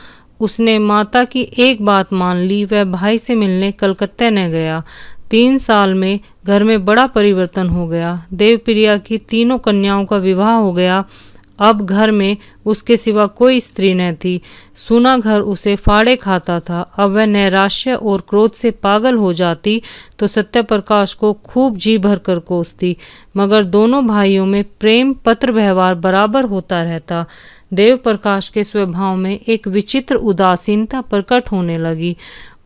उसने माता की एक बात मान ली, वह भाई से मिलने कलकत्ते न गया। 3 साल में घर में बड़ा परिवर्तन हो गया। देवप्रिया की 3 कन्याओं का विवाह हो गया। अब घर में उसके सिवा कोई स्त्री न थी। सूना घर उसे फाड़े खाता था। अब वह नैराश्य और क्रोध से पागल हो जाती तो सत्य प्रकाश को खूब जी भर कर कोसती, मगर दोनों भाइयों में प्रेम पत्र व्यवहार बराबर होता रहता। देव प्रकाश के स्वभाव में एक विचित्र उदासीनता प्रकट होने लगी।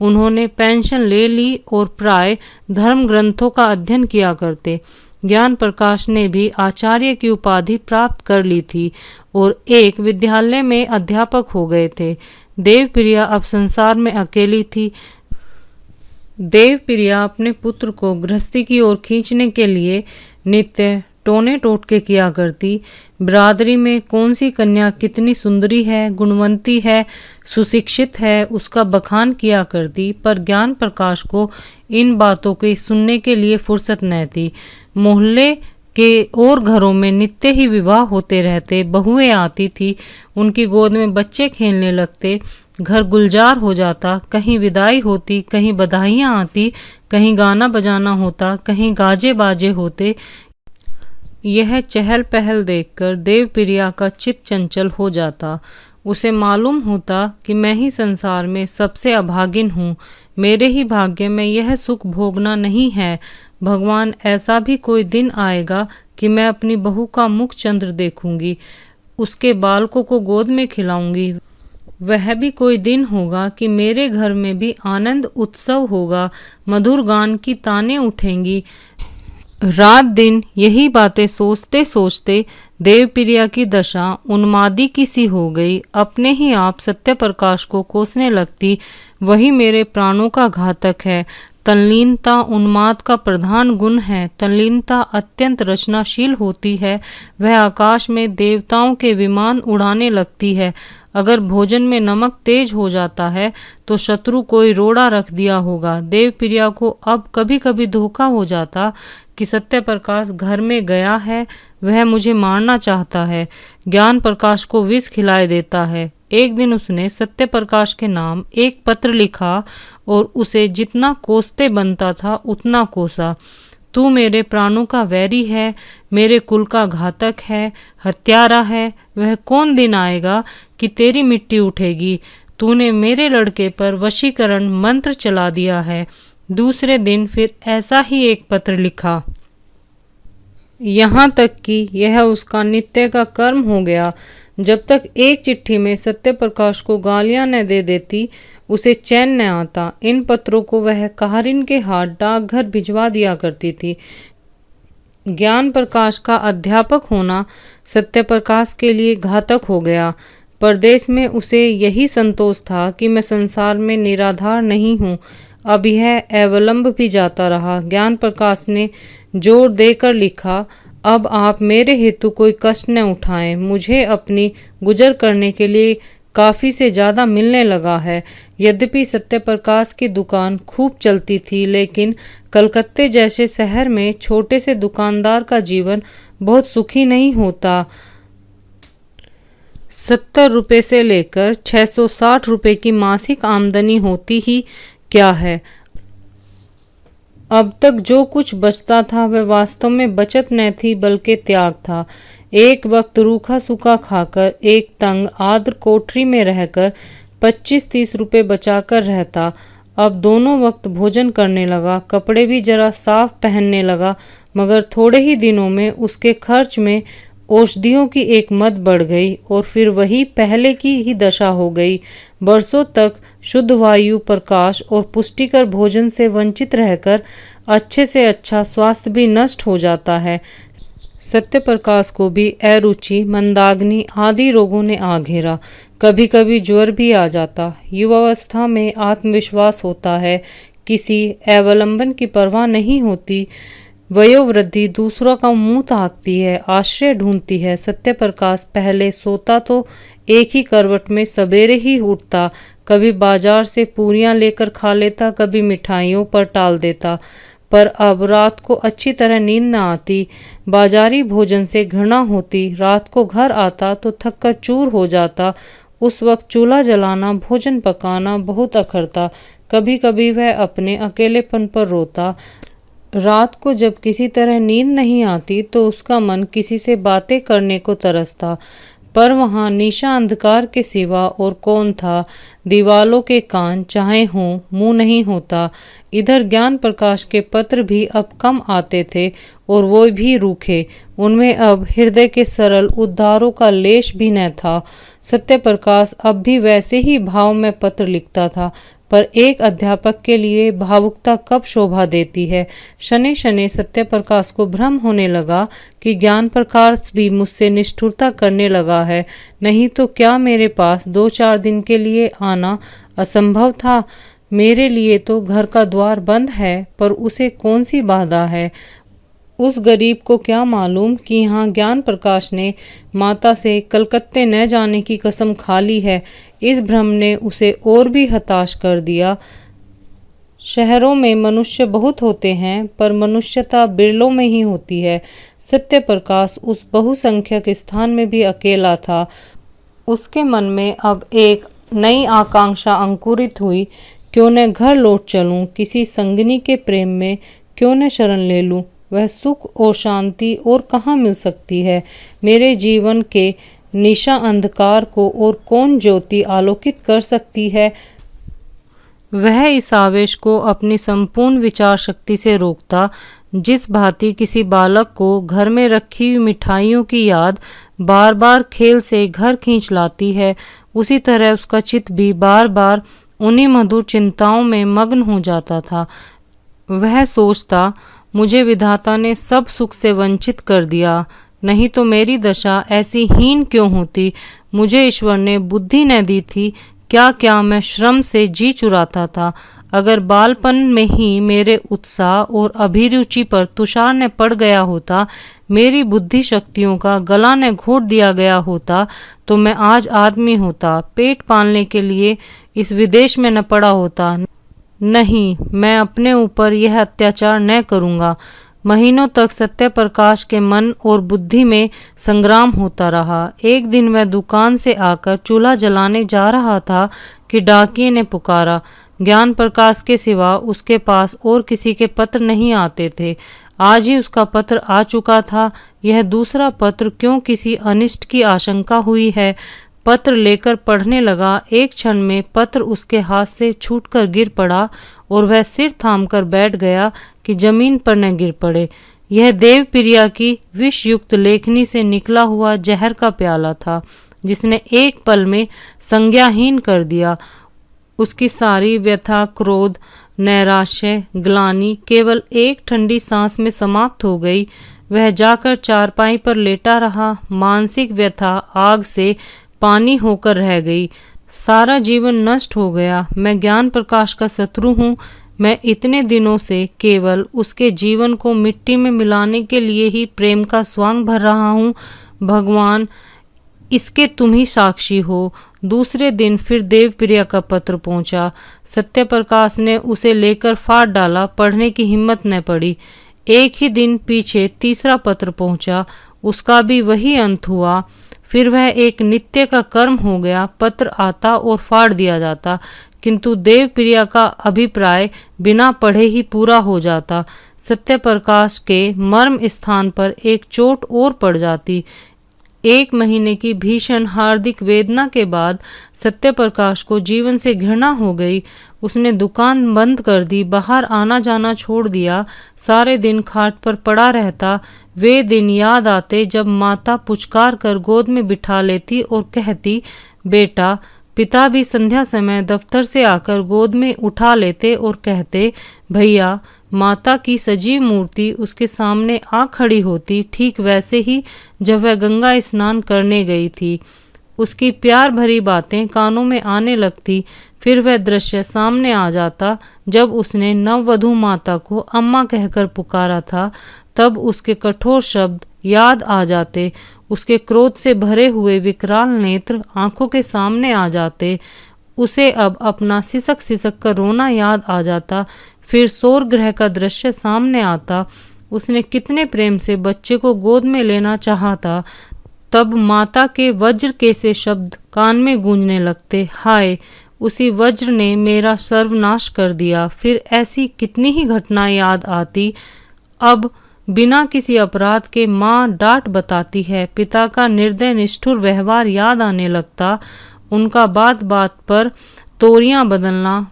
उन्होंने पेंशन ले ली और प्राय धर्म ग्रंथों का अध्ययन किया करते। ज्ञान प्रकाश ने भी आचार्य की उपाधि प्राप्त कर ली थी और एक विद्यालय में अध्यापक हो गए थे। देवप्रिया अब संसार में अकेली थी। देवप्रिया अपने पुत्र को गृहस्थी की ओर खींचने के लिए नित्य टोने टोटके किया करती। बिरादरी में कौन सी कन्या कितनी सुंदरी है, गुणवंती है, सुशिक्षित है, उसका बखान किया करती, पर ज्ञान प्रकाश को इन बातों के सुनने के लिए फुर्सत न थी। मोहल्ले के और घरों में नित्य ही विवाह होते रहते। बहुएं आती थी, उनकी गोद में बच्चे खेलने लगते, घर गुलजार हो जाता। कहीं विदाई होती, कहीं बधाइयाँ आती, कहीं गाना बजाना होता, कहीं गाजे बाजे होते। यह चहल पहल देखकर देवप्रिया का चित्त चंचल हो जाता। उसे मालूम होता कि मैं ही संसार में सबसे अभागिन हूँ, मेरे ही भाग्य में यह सुख भोगना नहीं है। भगवान, ऐसा भी कोई दिन आएगा कि मैं अपनी बहू का मुख चंद्र देखूंगी, उसके बालकों को गोद में खिलाऊंगी। वह भी कोई दिन होगा कि मेरे घर में भी आनंद उत्सव होगा, मधुर गान की ताने उठेंगी। रात दिन यही बातें सोचते सोचते देवप्रिया की दशा उन्मादी की सी हो गई। अपने ही आप सत्य प्रकाश को कोसने लगती, वही मेरे प्राणों का घातक है। तल्लीनता उन्माद का प्रधान गुण है। तल्लीनता अत्यंत रचनाशील होती है। वह आकाश में देवताओं के विमान उड़ाने लगती है। अगर भोजन में नमक तेज हो जाता है तो शत्रु कोई रोड़ा रख दिया होगा। देवप्रिया को अब कभी कभी धोखा हो जाता कि सत्य प्रकाश घर में गया है, वह मुझे मारना चाहता है, ज्ञान प्रकाश को विष खिलाए देता है। एक दिन उसने सत्य प्रकाश के नाम एक पत्र लिखा और उसे जितना कोसते बनता था उतना कोसा। तू मेरे प्राणों का वैरी है, मेरे कुल का घातक है, हत्यारा है। वह कौन दिन आएगा कि तेरी मिट्टी उठेगी। तूने मेरे लड़के पर वशीकरण मंत्र चला दिया है। दूसरे दिन फिर ऐसा ही एक पत्र लिखा। यहाँ तक कि यह उसका नित्य का कर्म हो गया। जब तक एक चिट्ठी में सत्य प्रकाश को गालियां न दे देती उसे चैन न आता। इन पत्रों को वह कहारिन के हाथ डाकघर भिजवा दिया करती थी। ज्ञान प्रकाश का अध्यापक होना सत्य प्रकाश के लिए घातक हो गया। परदेश में उसे यही संतोष था कि मैं संसार में निराधार नहीं हूँ। अब यह अवलंब भी जाता रहा। ज्ञान प्रकाश ने जोर देकर लिखा, अब आप मेरे हेतु कोई कष्ट न उठाएं। मुझे अपनी गुजर करने के लिए काफ़ी से ज़्यादा मिलने लगा है। यद्यपि सत्य प्रकाश की दुकान खूब चलती थी, लेकिन कलकत्ते जैसे शहर में छोटे से दुकानदार का जीवन बहुत सुखी नहीं होता। 70 रुपये से लेकर 660 रुपये की मासिक आमदनी होती ही क्या है। अब तक जो कुछ बचता था वह वास्तव में बचत न थी बल्कि त्याग था। एक वक्त रूखा सूखा खाकर, एक तंग आद्र कोठरी में रहकर 25-30 रुपये बचाकर रहता। अब दोनों वक्त भोजन करने लगा, कपड़े भी जरा साफ पहनने लगा, मगर थोड़े ही दिनों में उसके खर्च में औषधियों की एक मद बढ़ गई और फिर वही पहले की ही दशा हो गई। बरसों तक शुद्ध वायु, प्रकाश और पुष्टिकर भोजन से वंचित रहकर अच्छे से अच्छा स्वास्थ्य भी नष्ट हो जाता है। सत्य प्रकाश को भी अरुचि, मंदाग्नि आदि रोगों ने आ घेरा। कभी कभी ज्वर भी आ जाता। युवावस्था में आत्मविश्वास होता है, किसी अवलंबन की परवाह नहीं होती। वयोवृद्धि दूसरों का मुंह ताकती है, आश्रय ढूंढती है। सत्य प्रकाश पहले सोता तो एक ही करवट में सवेरे ही उठता, कभी बाजार से पूरियां लेकर खा लेता, कभी मिठाइयों पर टाल देता। पर अब रात को अच्छी तरह नींद न आती, बाजारी भोजन से घृणा होती। रात को घर आता तो थक कर चूर हो जाता। उस वक्त चूल्हा जलाना, भोजन पकाना बहुत अखरता। कभी कभी वह अपने अकेलेपन पर रोता। रात को जब किसी तरह नींद नहीं आती तो उसका मन किसी से बातें करने को तरसता, पर वहाँ निशा अंधकार के सिवा और कौन था। दीवालों के कान चाहे हों, मुंह नहीं होता। इधर ज्ञान प्रकाश के पत्र भी अब कम आते थे और वो भी रूखे। उनमें अब हृदय के सरल उद्गारों का लेश भी न था। सत्य प्रकाश अब भी वैसे ही भाव में पत्र लिखता था, पर एक अध्यापक के लिए भावुकता कब शोभा देती है। शनि शनि सत्य प्रकाश को भ्रम होने लगा कि ज्ञान प्रकाश भी मुझसे निष्ठुरता करने लगा है। नहीं तो क्या मेरे पास 2-4 दिन के लिए आना असंभव था। मेरे लिए तो घर का द्वार बंद है, पर उसे कौन सी बाधा है। उस गरीब को क्या मालूम कि यहाँ ज्ञान प्रकाश ने माता से कलकत्ते न जाने की कसम खा ली है। इस भ्रम ने उसे और भी हताश कर दिया। शहरों में मनुष्य बहुत होते हैं, पर मनुष्यता बिरलों में ही होती है। सत्य प्रकाश उस बहुसंख्यक स्थान में भी अकेला था। उसके मन में अब एक नई आकांक्षा अंकुरित हुई। क्यों न घर लौट चलूं, किसी संगिनी के प्रेम में क्यों न शरण ले लूं। वह सुख और शांति और कहाँ मिल सकती है। मेरे जीवन के निशा अंधकार को और कौन ज्योति आलोकित कर सकती है। वह इस आवेश को अपनी संपूर्ण विचार शक्ति से रोकता। जिस भांति किसी बालक को घर में रखी हुई मिठाइयों की याद बार बार खेल से घर खींच लाती है, उसी तरह उसका चित्त भी बार बार उन्हीं मधुर चिंताओं में मग्न हो जाता था। वह सोचता, मुझे विधाता ने सब सुख से वंचित कर दिया। नहीं तो मेरी दशा ऐसी हीन क्यों होती। मुझे ईश्वर ने बुद्धि न दी थी, क्या क्या मैं श्रम से जी चुराता था। अगर बालपन में ही मेरे उत्साह और अभिरुचि पर तुषार न पड़ गया होता, मेरी बुद्धि शक्तियों का गला न घोट दिया गया होता, तो मैं आज आदमी होता, पेट पालने के लिए इस विदेश में न पड़ा होता। नहीं, मैं अपने ऊपर यह अत्याचार न करूँगा। महीनों तक सत्य प्रकाश के मन और बुद्धि में संग्राम होता रहा। एक दिन वह दुकान से आकर चूल्हा जलाने जा रहा था कि डाकिये ने पुकारा। ज्ञान प्रकाश के सिवा उसके पास और किसी के पत्र नहीं आते थे। आज ही उसका पत्र आ चुका था। यह दूसरा पत्र क्यों, किसी अनिष्ट की आशंका हुई है। पत्र लेकर पढ़ने लगा। एक क्षण में पत्र उसके हाथ से छूटकर गिर पड़ा और वह सिर थामकर बैठ गया कि जमीन पर न गिर पड़े। यह देवप्रिया की विषयुक्त लेखनी से निकला हुआ जहर का प्याला था, जिसने एक पल में संज्ञाहीन कर दिया। उसकी सारी व्यथा, क्रोध, नैराश्य, ग्लानि केवल एक ठंडी सांस में समाप्त हो गई। वह जाकर चारपाई पर लेटा रहा। मानसिक व्यथा आग से पानी होकर रह गई। सारा जीवन नष्ट हो गया। मैं ज्ञान प्रकाश का शत्रु हूँ। मैं इतने दिनों से केवल उसके जीवन को मिट्टी में मिलाने के लिए ही प्रेम का स्वांग भर रहा हूँ। भगवान, इसके तुम ही साक्षी हो। दूसरे दिन फिर देवप्रिया का पत्र पहुंचा। सत्य प्रकाश ने उसे लेकर फाड़ डाला। पढ़ने की हिम्मत न पड़ी। एक ही दिन पीछे तीसरा पत्र पहुंचा। उसका भी वही अंत हुआ। फिर वह एक नित्य का कर्म हो गया। पत्र आता और फाड़ दिया जाता, किंतु देवप्रिया का अभिप्राय बिना पढ़े ही पूरा हो जाता। सत्य प्रकाश के मर्म स्थान पर एक चोट और पड़ जाती। 1 महीने की भीषण हार्दिक वेदना के बाद सत्य प्रकाश को जीवन से घृणा हो गई। उसने दुकान बंद कर दी, बाहर आना जाना छोड़ दिया, सारे दिन खाट पर पड़ा रहता। वे दिन याद आते जब माता पुचकार कर गोद में बिठा लेती और कहती, बेटा। पिता भी संध्या समय दफ्तर से आकर गोद में उठा लेते और कहते, भैया। माता की सजीव मूर्ति उसके सामने आ खड़ी होती, ठीक वैसे ही जब वह गंगा स्नान करने गई थी। उसकी प्यार भरी बातें कानों में आने लगती। फिर वह दृश्य सामने आ जाता जब उसने नववधू माता को अम्मा कहकर पुकारा था। तब उसके कठोर शब्द याद आ जाते। उसके क्रोध से भरे हुए विकराल नेत्र आंखों के सामने आ जाते। उसे अब अपना सिसक सिसक कर रोना याद आ जाता। फिर सोरगृह का दृश्य सामने आता। उसने कितने प्रेम से बच्चे को गोद में लेना चाहा था। तब माता के वज्र के से शब्द कान में गूंजने लगते। हाय, उसी वज्र ने मेरा सर्वनाश कर दिया। फिर ऐसी कितनी ही घटनाएं याद आती। अब बिना किसी अपराध के माँ डांट बताती है। पिता का निर्दय निष्ठुर व्यवहार याद आने लगता। उनका बात बात पर तोरियां बदलना,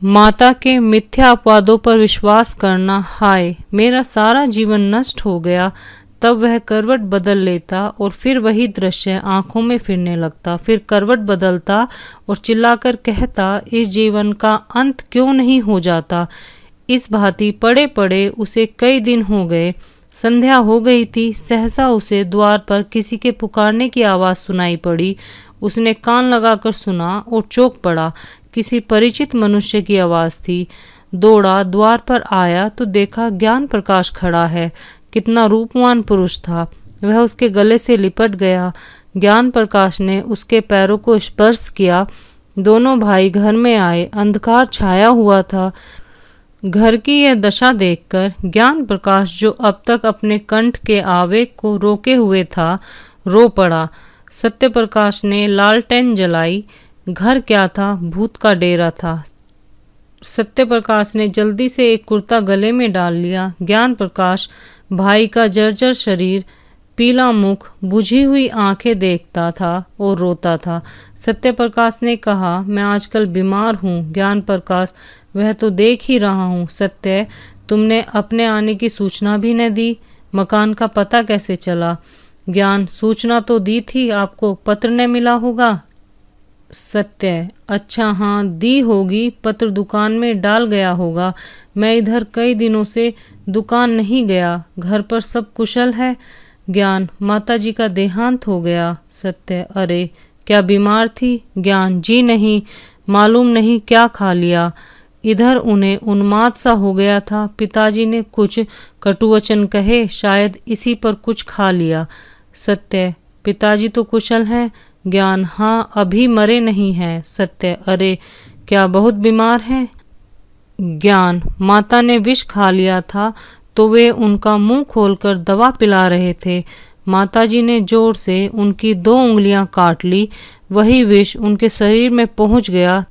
माता के मिथ्या अपवादों पर विश्वास करना। हाय, मेरा सारा जीवन नष्ट हो गया। तब वह करवट बदल लेता और फिर वही दृश्य आंखों में फिरने लगता। फिर करवट बदलता और चिल्लाकर कहता, इस जीवन का अंत क्यों नहीं हो जाता। इस भांति पड़े पड़े उसे कई दिन हो गए। संध्या हो गई थी। सहसा उसे द्वार पर किसी के पुकारने की आवाज सुनाई पड़ी। उसने कान लगाकर सुना और चौंक पड़ा। किसी परिचित मनुष्य की आवाज थी। दौड़ा, द्वार पर आया तो देखा ज्ञान प्रकाश खड़ा है। कितना रूपवान पुरुष था। वह उसके गले से लिपट गया। ज्ञान प्रकाश ने उसके पैरों को स्पर्श किया। दोनों भाई घर में आए। अंधकार छाया हुआ था। घर की यह दशा देखकर ज्ञान प्रकाश, जो अब तक अपने कंठ के आवेग को रोके हुए था, रो पड़ा। सत्य प्रकाश ने लालटेन जलाई। घर क्या था? भूत का डेरा था। सत्य प्रकाश ने जल्दी से एक कुर्ता गले में डाल लिया। ज्ञान प्रकाश भाई का जर्जर शरीर, पीला मुख, बुझी हुई आंखें देखता था और रोता था। सत्य प्रकाश ने कहा, मैं आजकल बीमार हूँ। ज्ञान प्रकाश, वह तो देख ही रहा हूँ। सत्य, तुमने अपने आने की सूचना भी न दी। मकान का पता कैसे चला? ज्ञान, सूचना तो दी थी आपको, पत्र न मिला होगा। सत्य, अच्छा हाँ, दी होगी। पत्र दुकान में डाल गया होगा। मैं इधर कई दिनों से दुकान नहीं गया। घर पर सब कुशल है? ज्ञान, माताजी का देहांत हो गया। सत्य, अरे क्या बीमार थी? ज्ञान, जी नहीं, मालूम नहीं क्या खा लिया। इधर उन्हें उन्माद सा हो गया था। पिताजी ने कुछ कटुवचन कहे, शायद इसी पर कुछ खा लिया। सत्य, पिताजी तो कुशल हैं? ज्ञान, हाँ, अभी मरे नहीं हैं। सत्य, अरे क्या बहुत बीमार हैं? ज्ञान, माता ने विष खा लिया था तो वे उनका मुंह खोलकर दवा पिला रहे थे। माताजी ने जोर से उनकी 2 उंगलियां काट ली। वही विष उनके शरीर में पहुंच गया।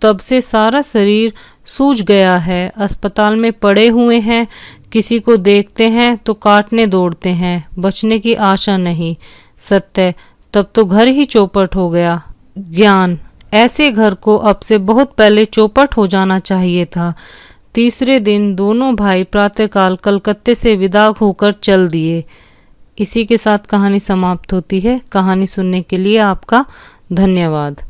तब से सारा शरीर सूज गया है। अस्पताल में पड़े हुए हैं। किसी को देखते हैं तो काटने दौड़ते हैं। बचने की आशा नहीं। सत्य, तब तो घर ही चौपट हो गया। ज्ञान, ऐसे घर को अब से बहुत पहले चौपट हो जाना चाहिए था। तीसरे दिन दोनों भाई प्रातःकाल कलकत्ते से विदा होकर चल दिए। इसी के साथ कहानी समाप्त होती है। कहानी सुनने के लिए आपका धन्यवाद।